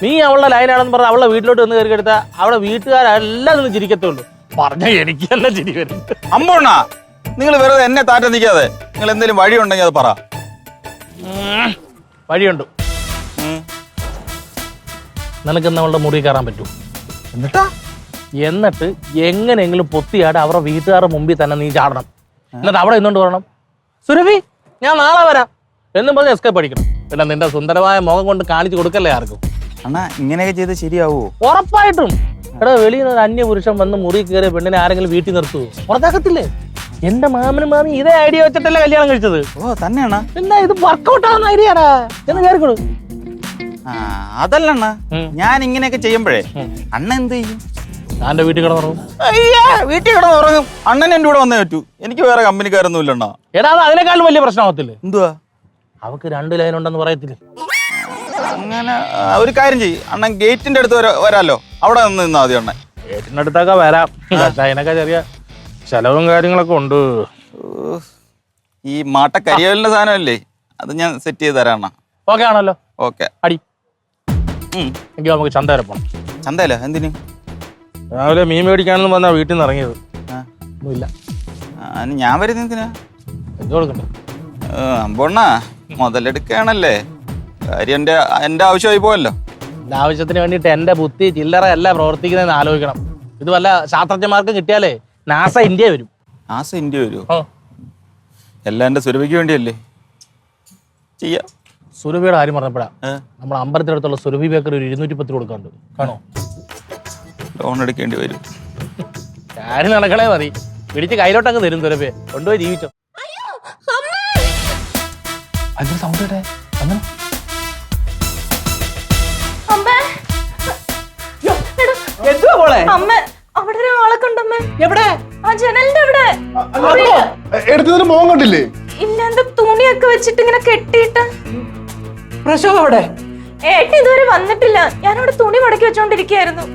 നീ അവളുടെ ലൈനാണെന്ന് പറഞ്ഞ അവളുടെ വീട്ടിലോട്ട് വന്ന് കയറി എടുത്താൽ അവളെ വീട്ടുകാരെല്ലാം നിന്ന് ചിരിക്കത്തുള്ളൂ. പറഞ്ഞ എനിക്കെല്ലാം ചിരി വരും. അമ്പോണ്ണ നിങ്ങൾ വെറുതെ എന്നെ താറ്റ നിൽക്കാതെ നിങ്ങൾ എന്തെങ്കിലും വഴി ഉണ്ടെങ്കിൽ അത് പറ. വഴിയുണ്ട്. നിനക്ക് അവളുടെ മുറി കയറാൻ പറ്റൂ. എന്നിട്ട് എങ്ങനെയെങ്കിലും പൊത്തിയാട് അവരുടെ വീട്ടുകാരുടെ മുമ്പിൽ തന്നെ നീ ചാടണം. എന്നിട്ട് അവിടെ നിന്നോണ്ട് പറയണം, സുരഭി ഞാൻ നാളെ വരാം എന്നും പറഞ്ഞ് എസ്കേപ്പ് അടിക്കണം. പിന്നെ നിന്റെ സുന്ദരമായ മുഖം കൊണ്ട് കാണിച്ചു കൊടുക്കല്ലേ ആർക്കും. അണ്ണാ ഇങ്ങനെയൊക്കെ ചെയ്ത് ശരിയാവോ? ഉറപ്പായിട്ടും. എടാ വെളിയിൽ നിന്ന് അന്യപുരുഷൻ വന്ന് മുറി കയറിയ പെണ്ണിനെ ആരെങ്കിലും വീട്ടിൽ നിർത്തുവോ? പുറത്താക്കത്തില്ലേ? എന്റെ മാമനും മാമി ഇതേ ഐഡിയ വെച്ചിട്ടല്ലേ കല്യാണം കഴിച്ചത്. ഓ തന്നെയാണോ? പിന്നെ ഇത് വർക്കൗട്ട് ആവുന്ന ഐഡിയാടാ. എന്ന് കയറിക്കൊടു. അതല്ലണ്ണ, ഞാൻ ഇങ്ങനെയൊക്കെ ചെയ്യുമ്പോഴേ അണ്ണ എന്ത് ചെയ്യും? ഞാൻ വീട്ടിൽ കിടന്നുറങ്ങും. വീട്ടിൽ കിടന്നുറങ്ങും. അണ്ണൻ എന്റെ കൂടെ വന്നേ പറ്റൂ. എനിക്ക് വേറെ കമ്പനിക്കാരൊന്നും ഇല്ലണ്ണ. എടാ അത് അതിനേക്കാളും വലിയ പ്രശ്നമാവത്തില്ലേ? എന്തുവാ? അവക്ക് 2 ലൈൻ ഉണ്ടെന്ന് പറയത്തില്ലേ? അങ്ങനെ ഒരു കാര്യം ചെയ്യും, അണ്ണൻ ഗേറ്റിന്റെ അടുത്ത് വരാലോ, അവിടെ നിന്ന് നിന്നാ മതി. അണ്ണൻ ഗേറ്റിന്റെ അടുത്തൊക്കെ വരാം. അതിനൊക്കെ ചെറിയ ചെലവും കാര്യങ്ങളൊക്കെ ഉണ്ട്. ഈ മാട്ട കരിയലിന്റെ സാധനമല്ലേ, അത് ഞാൻ സെറ്റ് ചെയ്ത് തരാം അണ്ണ. ഓക്കെ ആണല്ലോ? ഓക്കെ. അടി എങ്കിൽ നമുക്ക് ചന്ത വരെ പോണം. ചന്തയല്ലോ? എന്തിനു? രാവിലെ മീൻ മേടിക്കാനെന്ന് വന്നാ വീട്ടിൽ നിന്ന് ഇറങ്ങിയത്. ഒന്നുമില്ല. ഞാൻ വരുന്ന എന്തിനാ? എന്ത് കൊടുക്കണ്ടേ? അമ്പോണ്ണ മുതലെടുക്കുകയാണല്ലേ, കാര്യം എന്റെ ആവശ്യമായി പോയല്ലോ. എന്റെ ആവശ്യത്തിന് വേണ്ടിയിട്ട് എന്റെ ബുദ്ധി ചില്ലറ അല്ല പ്രവർത്തിക്കുന്നതെന്ന് ആലോചിക്കണം. ഇത് വല്ല ശാസ്ത്രജ്ഞന്മാർക്ക് കിട്ടിയാലേ നാസ ഇന്ത്യ വരും. നാസ ഇന്ത്യ വരുമോ? എല്ലാം എന്റെ സുരഭിക്ക് വേണ്ടിയല്ലേ. ചെയ്യാം. സുരഭിയുടെ കാര്യം പറഞ്ഞപ്പോഴാ നമ്മുടെ അമ്പലത്തിനടുത്തുള്ള സുരഭി ബേക്കറി ഒരു 210 കൊടുക്കാണ്ട്. കാണോ? ലോൺ എടുക്കേണ്ടി വരും. കാര്യം നടക്കണേ മതി. പിടിച്ച് കയ്യിലോട്ടങ്ങ് തരും. സുരഭിയെ കൊണ്ടുപോയി ജീവിച്ചോ. അതിന് സൗണ്ട് കേട്ടെ. അവിടെ ഒരാളെ കണ്ടമ്മേ. എവിടെ? ആ ജനലിന്റെ അവിടെ. എടുത്തതിന് മോൻ കണ്ടില്ലേ? ഇല്ല, എന്താ തുണിയൊക്കെ വെച്ചിട്ട് ഇങ്ങനെ കെട്ടിയിട്ട്. പ്രസവം അവിടെ? ഏട്ടൻ ഇതുവരെ വന്നിട്ടില്ല. ഞാനിവിടെ തുണി മടക്കി വെച്ചോണ്ടിരിക്കുകയായിരുന്നു.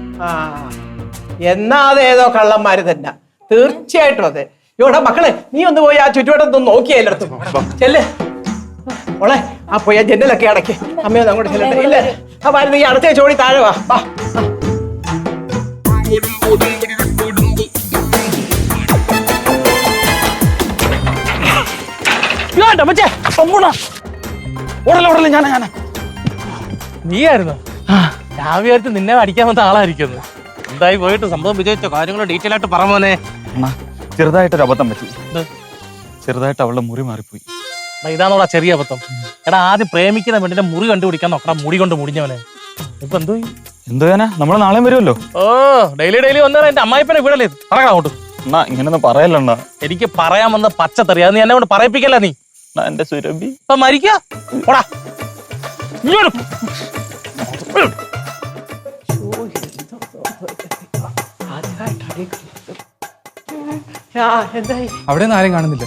എന്നാ അതേതോ കള്ളന്മാര് തന്നെ, തീർച്ചയായിട്ടും അതെ. ഇവിടെ മക്കളെ, നീ ഒന്ന് പോയി ആ ചുറ്റുവട്ടത്തൊന്ന് നോക്കിയാ എല്ലായിടത്തും. ചെല്ല് മോളെ, ആ പോയി ആ ജനലൊക്കെ അടയ്ക്ക്. അമ്മയൊന്നും അങ്ങോട്ട് ചെല്ലട്ടെ. ഇല്ല, ആ മരുന്ന് ഈ അടച്ചേ ചോടി താഴെ വാ. നീയായിരുന്നു? ഞാൻ വിചാരിച്ചു നിന്നെ അടിക്കാൻ വന്ന ആളായിരിക്കുന്നു. എന്തായി പോയിട്ട് സംഭവം വിജയിച്ചോ? കാര്യങ്ങൾ ഡീറ്റെയിൽ ആയിട്ട് പറ മോനെ. ചെറുതായിട്ടൊരു അബദ്ധം പറ്റി. ചെറുതായിട്ട് അവളുടെ മുറി മാറിപ്പോയി. ഇതാണോടാ ചെറിയ അബദ്ധം? എടാ ആദ്യം പ്രേമിക്കുന്ന പെണ്ണിന്റെ മുറി കണ്ടുപിടിക്കാൻ നോക്കണം. മുടി കൊണ്ട് മുടിഞ്ഞവനെ. ഇപ്പൊ എന്തോ എന്തോയാനാ? നമ്മള് നാളെ വരുമല്ലോ. ഓ ഡെയിലി വന്നാൽ എന്റെ അമ്മായിപ്പനെ വീടല്ലേ? പറയണം അങ്ങോട്ട്. ഇങ്ങനൊന്നും പറയല്ലണ്ണ. എനിക്ക് പറയാൻ വന്ന പച്ചത്തറി. അത് നീ എന്നെ കൊണ്ട് പറയിപ്പിക്കല്ല. നീ എന്റെ സുരഭി ഇപ്പൊ മരിക്കാ. അവിടെ ആരും കാണുന്നില്ല.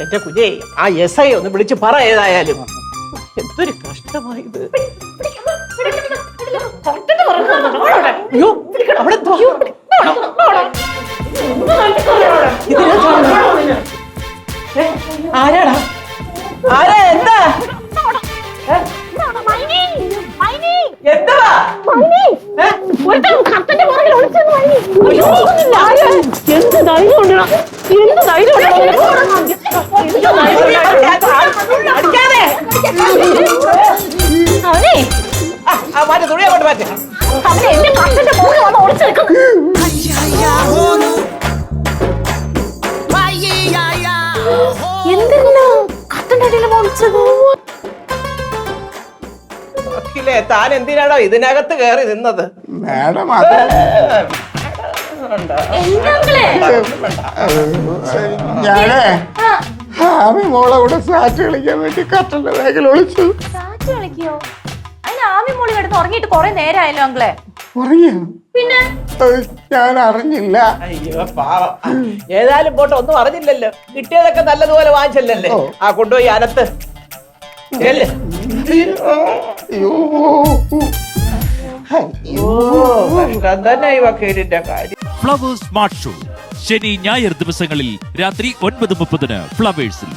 എന്റെ കുഞ്ഞേ, ആ SI ഒന്ന് വിളിച്ച് പറ. ഏതായാലും എന്തൊരു കഷ്ടമായത്. അയ്യോ, അവിടെ ആരാടാ? ആരാ? എന്താ? മാറ്റി തുണി അങ്ങോട്ട് മാറ്റി. എന്തിനാ കട്ടന്റെ അടിയിൽ ഒളിച്ചത്? അഖിലേ, താൻ എന്തിനാണോ ഇതിനകത്ത് കയറി നിന്നത്? മാഡം ഞാനേ ആമി മോളെ കൂടെ സാറ്റ് കളിക്കാൻ വേണ്ടി കട്ടന്റെ ബാഗിൽ ഒളിച്ചു. സാറ്റ് കളിക്കോ? അതിന് ആമി മോളി കിടന്ന് ഉറങ്ങിയിട്ട് കൊറേ നേരമായല്ലോ അങ്ങളെ. ഉറങ്ങിയോ? പിന്നെ ഞാൻ അറിഞ്ഞില്ല. അയ്യോ പാവം. ഏതായാലും പോട്ടെ, ഒന്നും അറിഞ്ഞില്ലല്ലോ. കിട്ടിയതൊക്കെ നല്ലതുപോലെ വാങ്ങിച്ചല്ലേ. ആ കൊണ്ടുപോയി അനത്ത്. ഫ്ലവേഴ്സ് സ്മാർട്ട് ഷോ ശനി ഞായർ ദിവസങ്ങളിൽ രാത്രി 9:30 ഫ്ലവേഴ്സിൽ.